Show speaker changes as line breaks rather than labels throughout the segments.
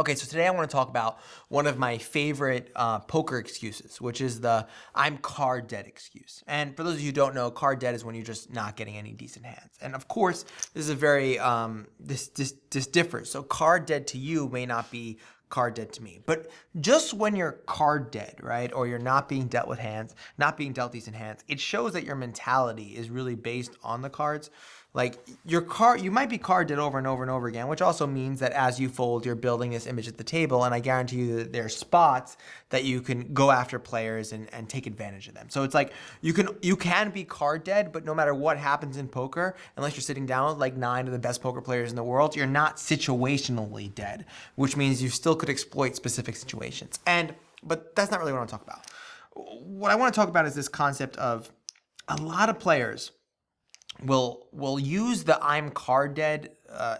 Okay, so today I want to talk about one of my favorite poker excuses, which is the I'm card dead excuse. And for those of you who don't know, card dead is when you're just not getting any decent hands. And of course, this is a very, this differs. So card dead to you may not be card dead to me. But just when you're card dead, right, or you're not being dealt with hands, not being dealt decent hands, it shows that your mentality is really based on the cards. Like you might be card dead over and over and over again, which also means that as you fold, you're building this image at the table, and I guarantee you that there are spots that you can go after players and take advantage of them. So it's like you can be card dead, but no matter what happens in poker, unless you're sitting down with like 9 of the best poker players in the world, you're not situationally dead, which means you still could exploit specific situations. But that's not really what I want to talk about. What I want to talk about is this concept of a lot of players will use the I'm card dead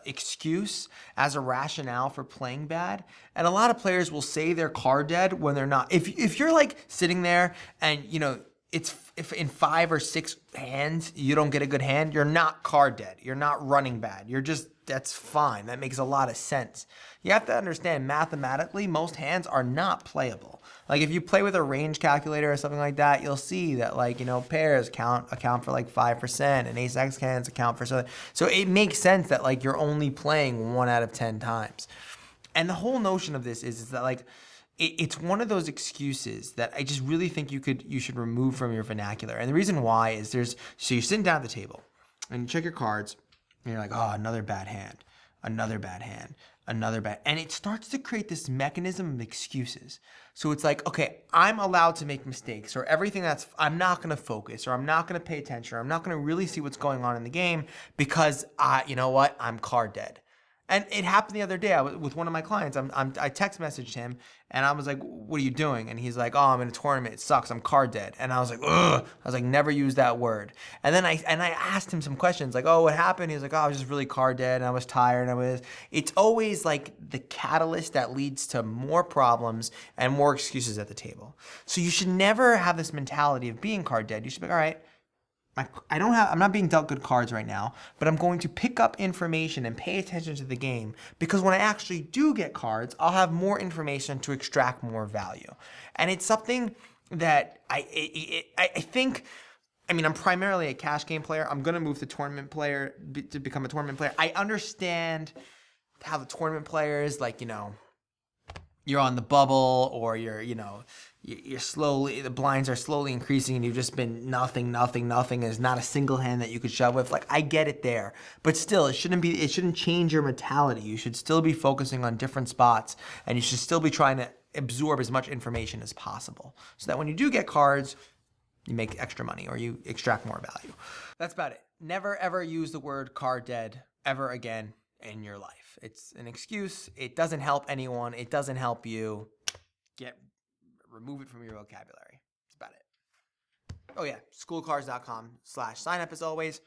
excuse as a rationale for playing bad. And a lot of players will say they're card dead when they're not. If you're like sitting there and if in 5 or 6 hands you don't get a good hand, you're not card dead. You're not running bad. That's fine. That makes a lot of sense. You have to understand mathematically, most hands are not playable. Like if you play with a range calculator or something like that, you'll see that pairs account for like 5% and ace-x hands account for something. So it makes sense that like you're only playing 1 out of 10 times. And the whole notion of this is that like it's one of those excuses that I just really think you should remove from your vernacular. And the reason why is so you're sitting down at the table and you check your cards and you're like, oh, another bad hand, another bad hand, another bad. And it starts to create this mechanism of excuses. So it's like, okay, I'm allowed to make mistakes, or I'm not going to focus, or I'm not going to pay attention, or I'm not going to really see what's going on in the game because you know what? I'm card dead. And it happened the other day. I was with one of my clients. I text messaged him and I was like, "What are you doing?" And he's like, "Oh, I'm in a tournament. It sucks. I'm card dead." And I was like, "Ugh." I was like, "Never use that word." And then I asked him some questions like, "Oh, what happened?" He was like, "Oh, I was just really card dead and I was tired." It's always like the catalyst that leads to more problems and more excuses at the table. So you should never have this mentality of being card dead. You should be like, all right, I'm not being dealt good cards right now, but I'm going to pick up information and pay attention to the game, because when I actually do get cards, I'll have more information to extract more value. And it's something that I think, I'm primarily a cash game player. I'm going to move to to become a tournament player. I understand how the tournament players, you're on the bubble, or you're slowly, the blinds are slowly increasing and you've just been nothing. There's not a single hand that you could shove with. Like, I get it there, but still it shouldn't change your mentality. You should still be focusing on different spots, and you should still be trying to absorb as much information as possible so that when you do get cards, you make extra money or you extract more value. That's about it. Never ever use the word card dead ever again in your life. It's an excuse. It doesn't help anyone. It doesn't help you. Remove it from your vocabulary. That's about it. Oh yeah, schoolcards.com/signup as always.